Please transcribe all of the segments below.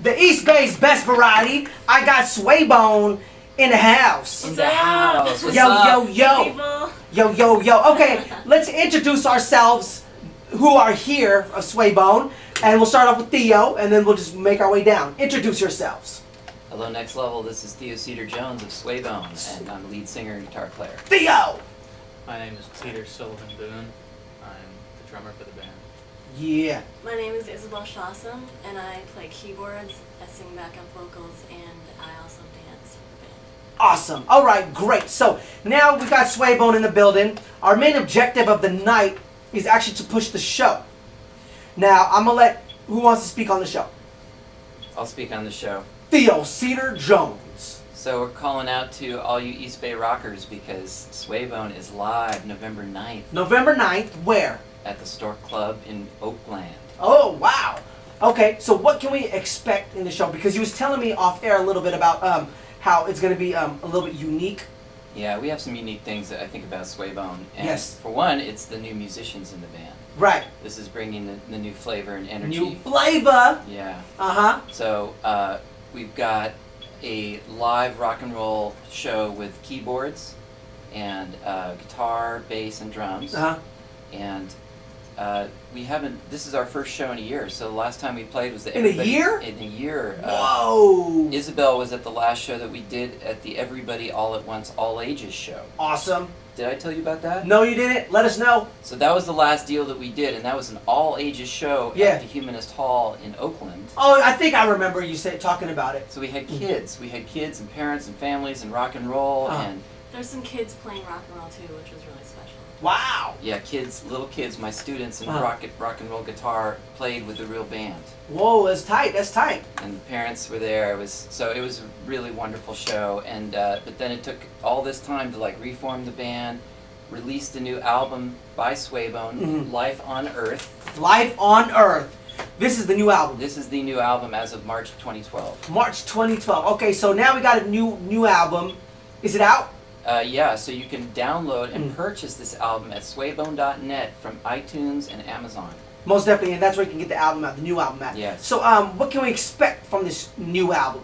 the East Bay's best variety. I got Swaybone in the house. In the house. What's yo, up? yo. Okay, let's introduce ourselves, who are here of Swaybone, and we'll start off with Theo, and then we'll just make our way down. Introduce yourselves. Hello, Next Level. This is Theo Cedar-Jones of Swaybone, and I'm a lead singer and guitar player. Theo! My name is Peter Sullivan Boone. I'm the drummer for the band. Yeah. My name is Isabel Shawsome, and I play keyboards, I sing backup vocals, and I also dance for the band. Awesome. All right, great. So now we got Swaybone in the building. Our main objective of the night is actually to push the show. Now, I'm going to let, who wants to speak on the show? I'll speak on the show. Theo Cedar-Jones. So we're calling out to all you East Bay rockers because Swaybone is live November 9th. November 9th, where? At the Stork Club in Oakland. Oh, wow. Okay, so what can we expect in the show? Because you was telling me off air a little bit about how it's going to be a little bit unique. Yeah, we have some unique things that I think about Swaybone. And yes. For one, it's the new musicians in the band. Right. This is bringing the new flavor and energy. New flavor! Yeah. Uh-huh. So we've got a live rock and roll show with keyboards and guitar, bass, and drums. Uh-huh. And we haven't, this is our first show in a year, so the last time we played was the In a year? In a year. Whoa! Isabel was at the last show that we did at the Everybody All at Once All Ages show. Awesome. Did I tell you about that? No, you didn't. Let us know. So that was the last deal that we did, and that was an all ages show at the Humanist Hall in Oakland. Oh, I think I remember you talking about it. So we had kids. We had kids and parents and families and rock and roll and... There's some kids playing rock and roll too, which was really special. Wow! Yeah, kids, little kids, my students in rock and roll guitar played with the real band. Whoa, that's tight. That's tight. And the parents were there. It was a really wonderful show. And but then it took all this time to like reform the band, release the new album by Swaybone, Life on Earth. Life on Earth. This is the new album. This is the new album as of March 2012. March 2012. Okay, so now we got a new album. Is it out? Yeah, so you can download and purchase this album at swaybone.net from iTunes and Amazon. Most definitely, and that's where you can get the album out, the new album out. Yes. So, what can we expect from this new album?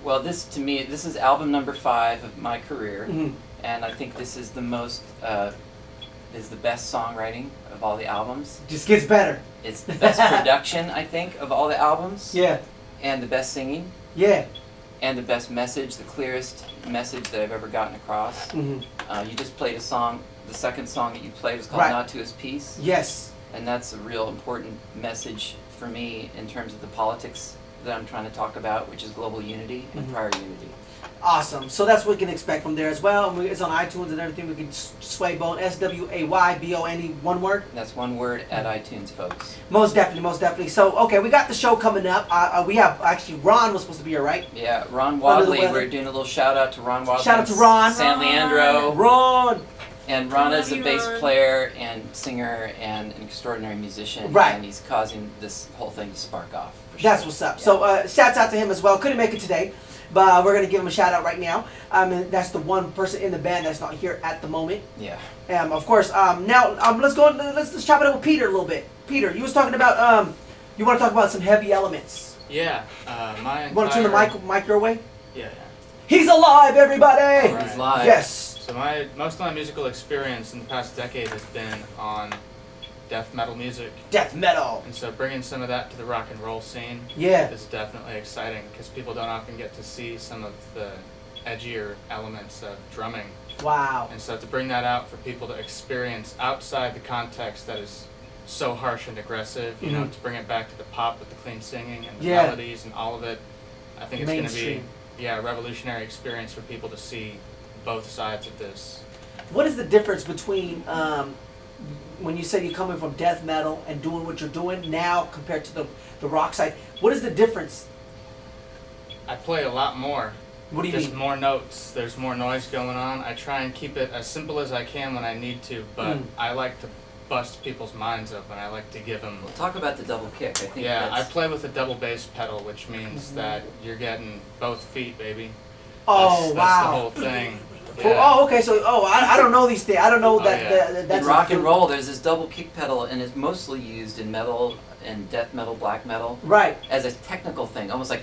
Well, to me, this is album number 5 of my career, and I think this is the most, is the best songwriting of all the albums. Just gets better. It's the best production, I think, of all the albums. Yeah. And the best singing. Yeah. And the best message, the clearest message that I've ever gotten across. You just played a song, the second song that you played was called Not to His Peace. Yes. And that's a real important message for me in terms of the politics that I'm trying to talk about, which is global unity and prior unity. Awesome. So that's what we can expect from there as well. It's on iTunes and everything. We can Swaybone, S-W-A-Y-B-O-N-E, one word? That's one word at iTunes, folks. Most definitely, most definitely. So, okay, we got the show coming up. We have, actually, Ron was supposed to be here, right? Yeah, Ron Wadley. We're doing a little shout out to Ron Wadley. Shout out to Ron. San Leandro. Ron! And Ron is a bass player and singer and an extraordinary musician. Right. And he's causing this whole thing to spark off. That's what's up. Yeah. So, shouts out to him as well. Couldn't make it today, but we're going to give him a shout out right now. And that's the one person in the band that's not here at the moment. Yeah. Of course, now let's go. Let's chop it up with Peter a little bit. Peter, you was talking about you want to talk about some heavy elements. Yeah. You want to turn the mic your way? Yeah. He's alive, everybody. Right. He's live. Yes. So most of my musical experience in the past decade has been on death metal music. Death metal. And so bringing some of that to the rock and roll scene is definitely exciting because people don't often get to see some of the edgier elements of drumming. Wow. And so to bring that out for people to experience outside the context that is so harsh and aggressive, you know, to bring it back to the pop with the clean singing and the melodies and all of it, I think it's going to be a revolutionary experience for people to see both sides of this. What is the difference between when you say you're coming from death metal and doing what you're doing now compared to the rock side? What is the difference? I play a lot more. What do you mean? Just more notes. There's more noise going on. I try and keep it as simple as I can when I need to, but I like to bust people's minds open. I like to give them... We'll talk about the double kick. I think I play with a double bass pedal, which means that you're getting both feet, baby. Oh, that's the whole thing. Oh, okay. So, I don't know these things. I don't know that's in rock and roll. There's this double kick pedal, and it's mostly used in metal and death metal, black metal, right, as a technical thing, almost like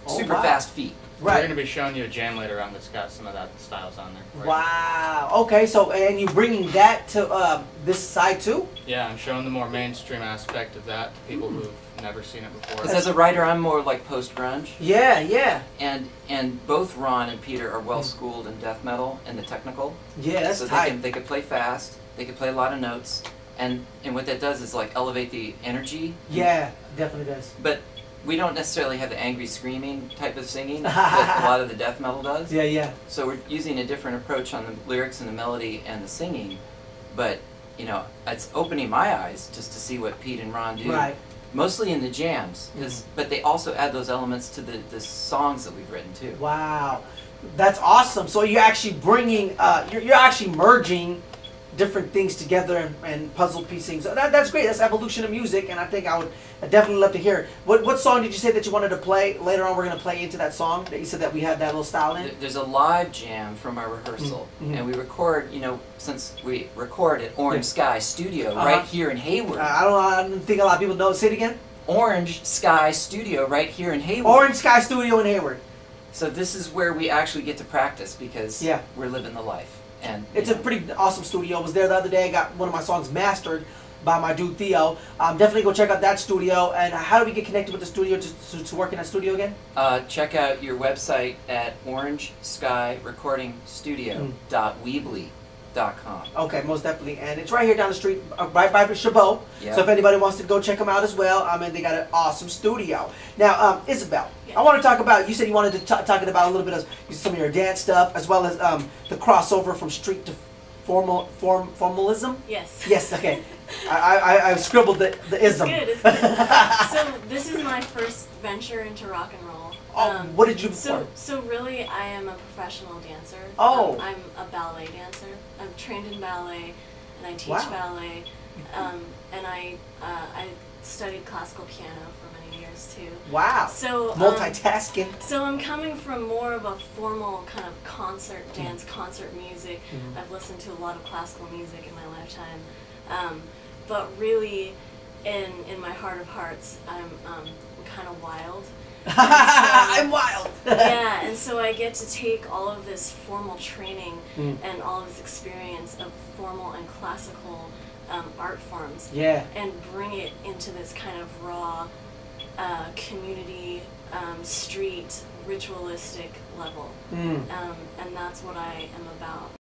super wow. fast feet. We're right. going to be showing you a jam later on that's got some of that styles on there. for you. Wow. Okay. So, and you bringing that to this side too? Yeah, I'm showing the more mainstream aspect of that to people who've never seen it before. Because as a writer, I'm more like post-grunge, Yeah, yeah, and both Ron and Peter are well schooled in death metal and the technical. yeah. That's So tight. they can play fast. They can play a lot of notes, and what that does is like elevate the energy. Yeah, definitely does. But we don't necessarily have the angry screaming type of singing that a lot of the death metal does. Yeah, yeah. So we're using a different approach on the lyrics and the melody and the singing, but you know, it's opening my eyes just to see what Pete and Ron do. Right. Mostly in the jams, but they also add those elements to the songs that we've written too. Wow, that's awesome. So you're actually bringing, you're actually merging different things together and puzzle piecing. So that's great. That's evolution of music, and I think I would definitely love to hear it. What song did you say that you wanted to play later on? We're going to play into that song that you said that we had that little style in. There's a live jam from our rehearsal, and we record. You know, since we record at Orange Sky Studio right here in Hayward. I don't think a lot of people know. Say it again. Orange Sky Studio right here in Hayward. Orange Sky Studio in Hayward. So this is where we actually get to practice because we're living the life. And it's a pretty awesome studio. I was there the other day. I got one of my songs mastered by my dude Theo. Definitely go check out that studio. And how do we get connected with the studio to work in that studio again? Check out your website at orangeskyrecordingstudio.weebly.com. Okay, most definitely. And it's right here down the street, right by Chabot. Yeah. So if anybody wants to go check them out as well, they got an awesome studio. Now, Isabel, I want to talk about, you said you wanted to talk about a little bit of some of your dance stuff, as well as the crossover from street to formalism? Yes. Yes, okay. I scribbled the ism. It's good, it's good. So this is my first venture into rock and roll. What did you before? So really, I am a professional dancer. Oh. I'm a ballet dancer. I'm trained in ballet, and I teach ballet. And I studied classical piano for many years too. Wow. So multitasking. So I'm coming from more of a formal kind of concert dance, concert music. I've listened to a lot of classical music in my lifetime, but really, in my heart of hearts, I'm kind of wild. I'm wild. Yeah, and so I get to take all of this formal training and all of this experience of formal and classical art forms and bring it into this kind of raw community, street, ritualistic level. And that's what I am about.